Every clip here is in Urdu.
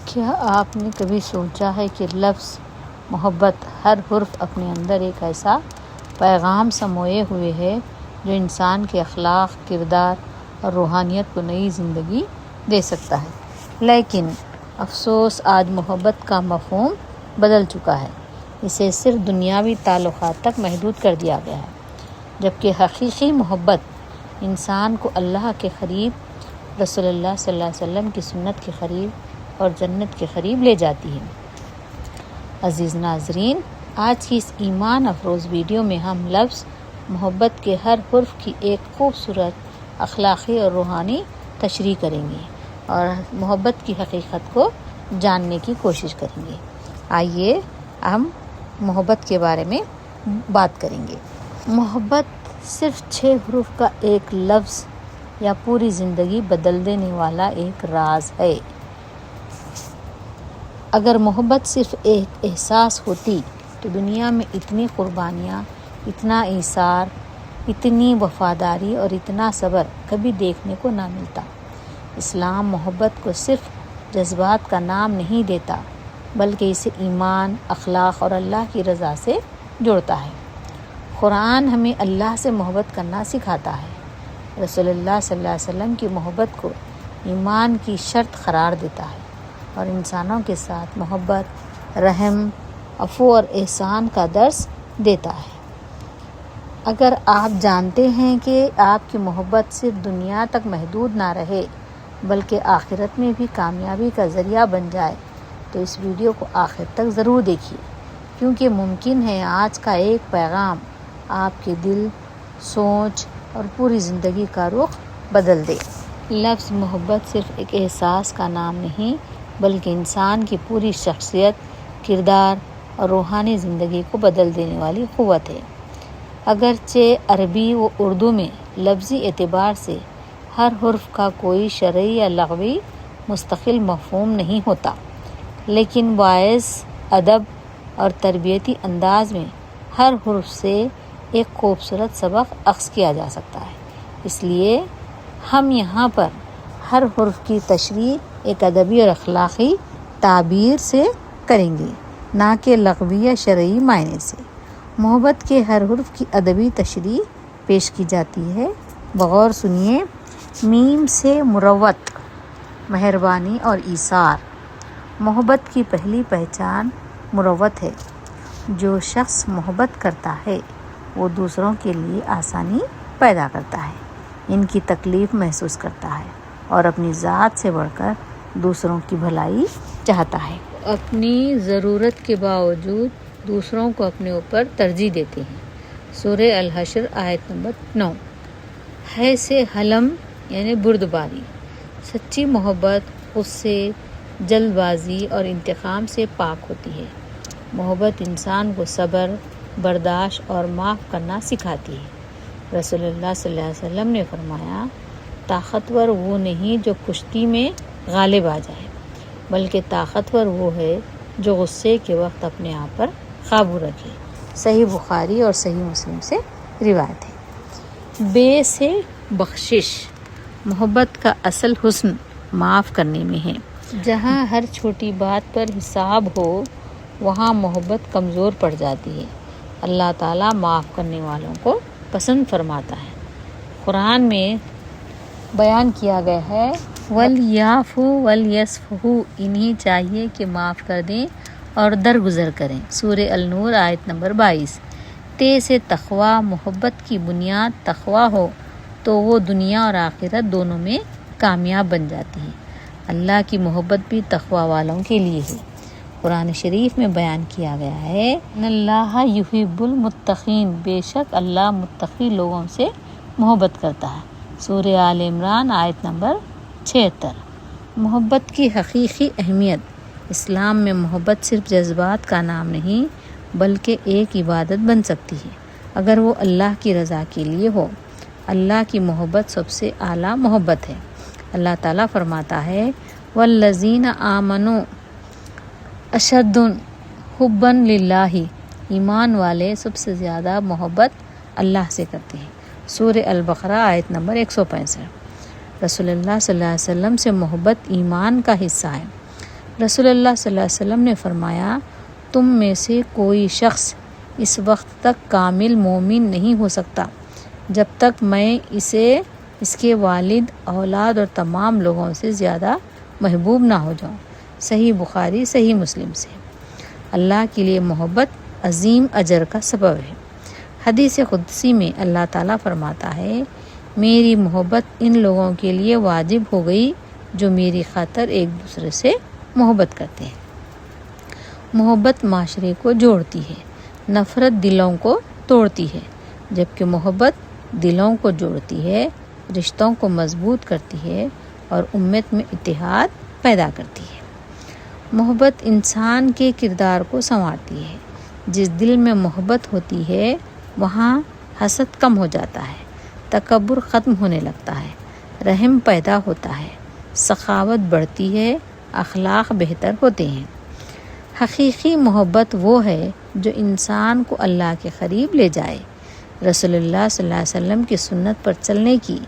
کیا آپ نے کبھی سوچا ہے کہ لفظ محبت ہر حرف اپنے اندر ایک ایسا پیغام سموئے ہوئے ہے جو انسان کے اخلاق، کردار اور روحانیت کو نئی زندگی دے سکتا ہے؟ لیکن افسوس، آج محبت کا مفہوم بدل چکا ہے۔ اسے صرف دنیاوی تعلقات تک محدود کر دیا گیا ہے، جبکہ حقیقی محبت انسان کو اللہ کے قریب، رسول اللہ صلی اللہ علیہ وسلم کی سنت کے قریب اور جنت کے قریب لے جاتی ہے۔ عزیز ناظرین، آج کی اس ایمان افروز ویڈیو میں ہم لفظ محبت کے ہر حرف کی ایک خوبصورت اخلاقی اور روحانی تشریح کریں گے اور محبت کی حقیقت کو جاننے کی کوشش کریں گے۔ آئیے ہم محبت کے بارے میں بات کریں گے۔ محبت صرف 6 حروف کا ایک لفظ یا پوری زندگی بدل دینے والا ایک راز ہے۔ اگر محبت صرف ایک احساس ہوتی تو دنیا میں اتنی قربانیاں، اتنا ایثار، اتنی وفاداری اور اتنا صبر کبھی دیکھنے کو نہ ملتا۔ اسلام محبت کو صرف جذبات کا نام نہیں دیتا، بلکہ اسے ایمان، اخلاق اور اللہ کی رضا سے جوڑتا ہے۔ قرآن ہمیں اللہ سے محبت کرنا سکھاتا ہے۔ رسول اللہ صلی اللہ علیہ وسلم کی محبت کو ایمان کی شرط قرار دیتا ہے اور انسانوں کے ساتھ محبت، رحم، عفو اور احسان کا درس دیتا ہے۔ اگر آپ جانتے ہیں کہ آپ کی محبت صرف دنیا تک محدود نہ رہے بلکہ آخرت میں بھی کامیابی کا ذریعہ بن جائے تو اس ویڈیو کو آخر تک ضرور دیکھیے، کیونکہ ممکن ہے آج کا ایک پیغام آپ کے دل، سوچ اور پوری زندگی کا رخ بدل دے۔ لفظ محبت صرف ایک احساس کا نام نہیں، بلکہ انسان کی پوری شخصیت، کردار اور روحانی زندگی کو بدل دینے والی قوت ہے۔ اگرچہ عربی و اردو میں لفظی اعتبار سے ہر حرف کا کوئی شرعی یا لغوی مستقل مفہوم نہیں ہوتا، لیکن واعظ، ادب اور تربیتی انداز میں ہر حرف سے ایک خوبصورت سبق اخذ کیا جا سکتا ہے۔ اس لیے ہم یہاں پر ہر حرف کی تشریح ایک ادبی اور اخلاقی تعبیر سے کریں گے، نہ کہ لغوی یا شرعی معنی سے۔ محبت کے ہر حرف کی ادبی تشریح پیش کی جاتی ہے۔ بغور سنیے۔ میم سے مروت، مہربانی اور ایثار۔ محبت کی پہلی پہچان مروت ہے۔ جو شخص محبت کرتا ہے وہ دوسروں کے لیے آسانی پیدا کرتا ہے، ان کی تکلیف محسوس کرتا ہے اور اپنی ذات سے بڑھ کر دوسروں کی بھلائی چاہتا ہے۔ اپنی ضرورت کے باوجود دوسروں کو اپنے اوپر ترجیح دیتے ہیں۔ سورہ الحشر آیت نمبر 9۔ ہے سے حلم یعنی بردباری۔ سچی محبت غصے، جلد بازی اور انتقام سے پاک ہوتی ہے۔ محبت انسان کو صبر، برداشت اور معاف کرنا سکھاتی ہے۔ رسول اللہ صلی اللہ علیہ وسلم نے فرمایا، طاقتور وہ نہیں جو کشتی میں غالب آ جائے، بلکہ طاقتور وہ ہے جو غصے کے وقت اپنے آپ پر قابو رکھے۔ صحیح بخاری اور صحیح مسلم سے روایت ہے۔ بے سے بخشش۔ محبت کا اصل حسن معاف کرنے میں ہے۔ جہاں ہر چھوٹی بات پر حساب ہو، وہاں محبت کمزور پڑ جاتی ہے۔ اللہ تعالیٰ معاف کرنے والوں کو پسند فرماتا ہے۔ قرآن میں بیان کیا گیا ہے، وَلْيَعْفُوا وَلْيَصْفَحُوا، انہیں چاہیے کہ معاف کر دیں اور درگزر کریں۔ سورہ النور آیت نمبر 22۔ تے سے تقویٰ۔ محبت کی بنیاد تقویٰ ہو تو وہ دنیا اور آخرت دونوں میں کامیاب بن جاتی ہے۔ اللہ کی محبت بھی تقویٰ والوں کے لیے ہے۔ قرآن شریف میں بیان کیا گیا ہے، ان اللہ یحب المتقین، بے شک اللہ متقی لوگوں سے محبت کرتا ہے۔ سورہ آل عمران آیت نمبر 76۔ محبت کی حقیقی اہمیت۔ اسلام میں محبت صرف جذبات کا نام نہیں، بلکہ ایک عبادت بن سکتی ہے، اگر وہ اللہ کی رضا کے لیے ہو۔ اللہ کی محبت سب سے اعلیٰ محبت ہے۔ اللہ تعالیٰ فرماتا ہے، والذین آمنوا اشد حبا للہ، ایمان والے سب سے زیادہ محبت اللہ سے کرتے ہیں۔ سورہ البقرہ آیت نمبر 165۔ رسول اللہ صلی اللہ علیہ وسلم سے محبت ایمان کا حصہ ہے۔ رسول اللہ صلی اللہ علیہ وسلم نے فرمایا، تم میں سے کوئی شخص اس وقت تک کامل مومن نہیں ہو سکتا جب تک میں اسے اس کے والد، اولاد اور تمام لوگوں سے زیادہ محبوب نہ ہو جاؤں۔ صحیح بخاری، صحیح مسلم سے۔ اللہ کے لیے محبت عظیم اجر کا سبب ہے۔ حدیث قدسی میں اللہ تعالیٰ فرماتا ہے، میری محبت ان لوگوں کے لیے واجب ہو گئی جو میری خاطر ایک دوسرے سے محبت کرتے ہیں۔ محبت معاشرے کو جوڑتی ہے، نفرت دلوں کو توڑتی ہے، جبکہ محبت دلوں کو جوڑتی ہے، رشتوں کو مضبوط کرتی ہے اور امت میں اتحاد پیدا کرتی ہے۔ محبت انسان کے کردار کو سنوارتی ہے۔ جس دل میں محبت ہوتی ہے وہاں حسد کم ہو جاتا ہے، تکبر ختم ہونے لگتا ہے، رحم پیدا ہوتا ہے، سخاوت بڑھتی ہے، اخلاق بہتر ہوتے ہیں۔ حقیقی محبت وہ ہے جو انسان کو اللہ کے قریب لے جائے، رسول اللہ صلی اللہ علیہ وسلم کی سنت پر چلنے کی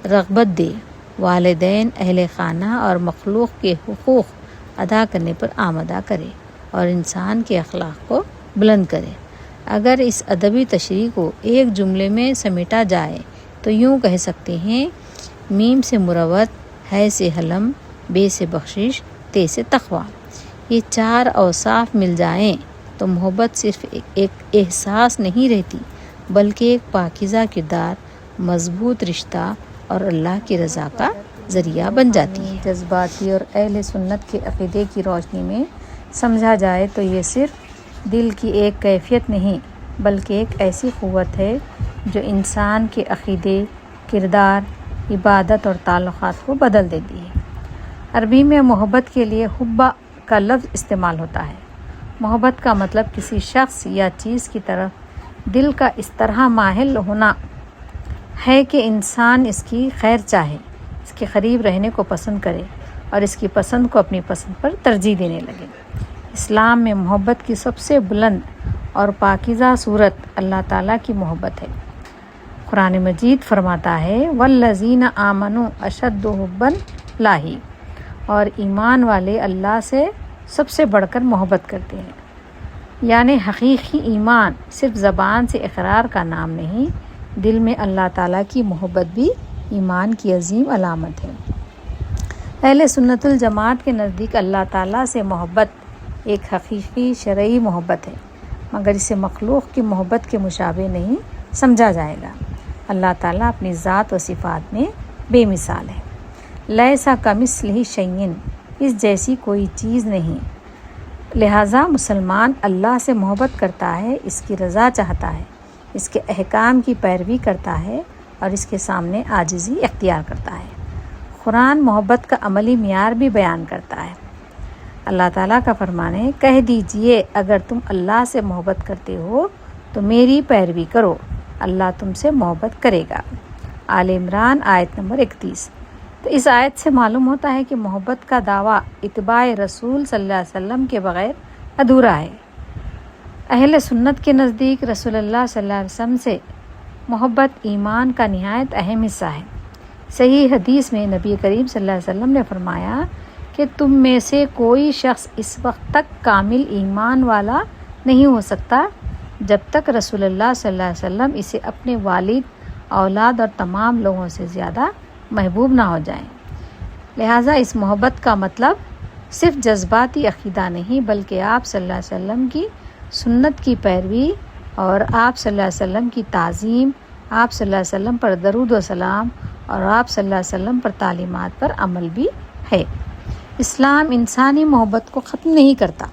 رغبت دے، والدین، اہل خانہ اور مخلوق کے حقوق ادا کرنے پر آمادہ کرے اور انسان کے اخلاق کو بلند کرے۔ اگر اس ادبی تشریح کو ایک جملے میں سمیٹا جائے تو یوں کہہ سکتے ہیں، میم سے مروت، ہے سے حلم، بے سے بخشش، تے سے تقویٰ۔ یہ چار اوصاف مل جائیں تو محبت صرف ایک احساس نہیں رہتی بلکہ ایک پاکیزہ کردار، مضبوط رشتہ اور اللہ کی رضا کا ذریعہ بن جاتی ہے۔ جذباتی اور اہل سنت کے عقیدے کی روشنی میں سمجھا جائے تو یہ صرف دل کی ایک کیفیت نہیں بلکہ ایک ایسی قوت ہے جو انسان کے عقیدے، کردار، عبادت اور تعلقات کو بدل دیتی ہے۔ عربی میں محبت کے لیے حبہ کا لفظ استعمال ہوتا ہے۔ محبت کا مطلب کسی شخص یا چیز کی طرف دل کا اس طرح مائل ہونا ہے کہ انسان اس کی خیر چاہے، اس کے قریب رہنے کو پسند کرے اور اس کی پسند کو اپنی پسند پر ترجیح دینے لگے۔ اسلام میں محبت کی سب سے بلند اور پاکیزہ صورت اللہ تعالیٰ کی محبت ہے۔ قرآن مجید فرماتا ہے، وَالَّذِينَ آمَنُوا أَشَدُّ حُبًّا لِلَّهِ، اور ایمان والے اللہ سے سب سے بڑھ کر محبت کرتے ہیں۔ یعنی حقیقی ایمان صرف زبان سے اقرار کا نام نہیں، دل میں اللہ تعالیٰ کی محبت بھی ایمان کی عظیم علامت ہے۔ اہل سنت الجماعت کے نزدیک اللہ تعالیٰ سے محبت ایک حقیقی شرعی محبت ہے، مگر اسے مخلوق کی محبت کے مشابہ نہیں سمجھا جائے گا۔ اللہ تعالیٰ اپنی ذات و صفات میں بے مثال ہے۔ لیسا کمثلہ شیء، اس جیسی کوئی چیز نہیں، لہٰذا مسلمان اللہ سے محبت کرتا ہے، اس کی رضا چاہتا ہے، اس کے احکام کی پیروی کرتا ہے اور اس کے سامنے عاجزی اختیار کرتا ہے۔ قرآن محبت کا عملی معیار بھی بیان کرتا ہے۔ اللہ تعالیٰ کا فرمان ہے، کہہ دیجئے اگر تم اللہ سے محبت کرتے ہو تو میری پیروی کرو، اللہ تم سے محبت کرے گا۔ آل عمران آیت نمبر 31۔ تو اس آیت سے معلوم ہوتا ہے کہ محبت کا دعویٰ اتباع رسول صلی اللہ علیہ وسلم کے بغیر ادھورا ہے۔ اہل سنت کے نزدیک رسول اللہ صلی اللہ علیہ وسلم سے محبت ایمان کا نہایت اہم حصہ ہے۔ صحیح حدیث میں نبی کریم صلی اللہ علیہ وسلم نے فرمایا کہ تم میں سے کوئی شخص اس وقت تک کامل ایمان والا نہیں ہو سکتا جب تک رسول اللہ صلی اللہ علیہ وسلم اسے اپنے والد، اولاد اور تمام لوگوں سے زیادہ محبوب نہ ہو جائیں۔ لہٰذا اس محبت کا مطلب صرف جذباتی عقیدہ نہیں بلکہ آپ صلی اللہ علیہ وسلم کی سنت کی پیروی اور آپ صلی اللہ علیہ وسلم کی تعظیم، آپ صلی اللہ علیہ وسلم پر درود و سلام اور آپ صلی اللہ علیہ وسلم پر تعلیمات پر عمل بھی ہے۔ اسلام انسانی محبت کو ختم نہیں کرتا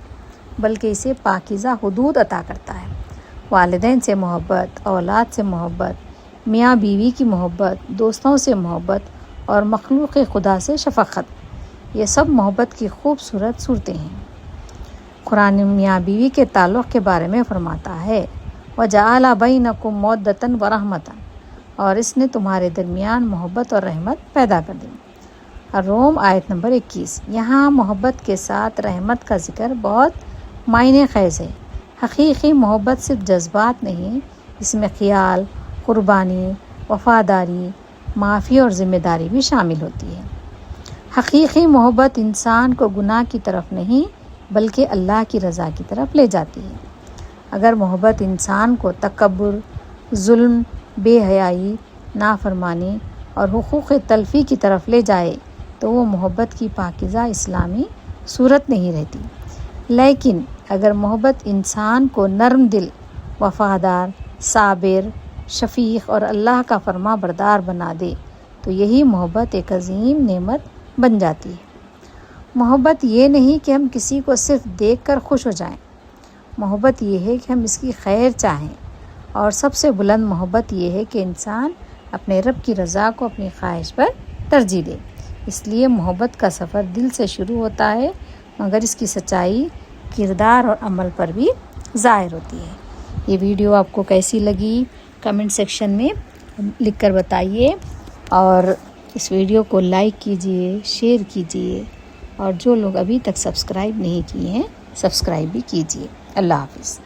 بلکہ اسے پاکیزہ حدود عطا کرتا ہے۔ والدین سے محبت، اولاد سے محبت، میاں بیوی کی محبت، دوستوں سے محبت اور مخلوق خدا سے شفقت، یہ سب محبت کی خوبصورت صورتیں ہیں۔ قرآن میاں بیوی کے تعلق کے بارے میں فرماتا ہے، وَجَعَلَ بَيْنَكُمْ مَوَدَّةً وَرَحْمَةً، اور اس نے تمہارے درمیان محبت اور رحمت پیدا کر دی۔ روم آیت نمبر 21۔ یہاں محبت کے ساتھ رحمت کا ذکر بہت معنی خیز ہے۔ حقیقی محبت صرف جذبات نہیں، اس میں خیال، قربانی، وفاداری، معافی اور ذمہ داری بھی شامل ہوتی ہے۔ حقیقی محبت انسان کو گناہ کی طرف نہیں بلکہ اللہ کی رضا کی طرف لے جاتی ہے۔ اگر محبت انسان کو تکبر، ظلم، بے حیائی، نافرمانی اور حقوق تلفی کی طرف لے جائے تو وہ محبت کی پاکیزہ اسلامی صورت نہیں رہتی۔ لیکن اگر محبت انسان کو نرم دل، وفادار، صابر، شفیق اور اللہ کا فرما بردار بنا دے تو یہی محبت ایک عظیم نعمت بن جاتی ہے۔ محبت یہ نہیں کہ ہم کسی کو صرف دیکھ کر خوش ہو جائیں، محبت یہ ہے کہ ہم اس کی خیر چاہیں، اور سب سے بلند محبت یہ ہے کہ انسان اپنے رب کی رضا کو اپنی خواہش پر ترجیح دے۔ اس لیے محبت کا سفر دل سے شروع ہوتا ہے، مگر اس کی سچائی کردار اور عمل پر بھی ظاہر ہوتی ہے۔ یہ ویڈیو آپ کو کیسی لگی کمنٹ سیکشن میں لکھ کر بتائیے، اور اس ویڈیو کو لائک کیجئے، شیئر کیجئے، اور جو لوگ ابھی تک سبسکرائب نہیں کیے ہیں سبسکرائب بھی کیجئے۔ اللہ حافظ۔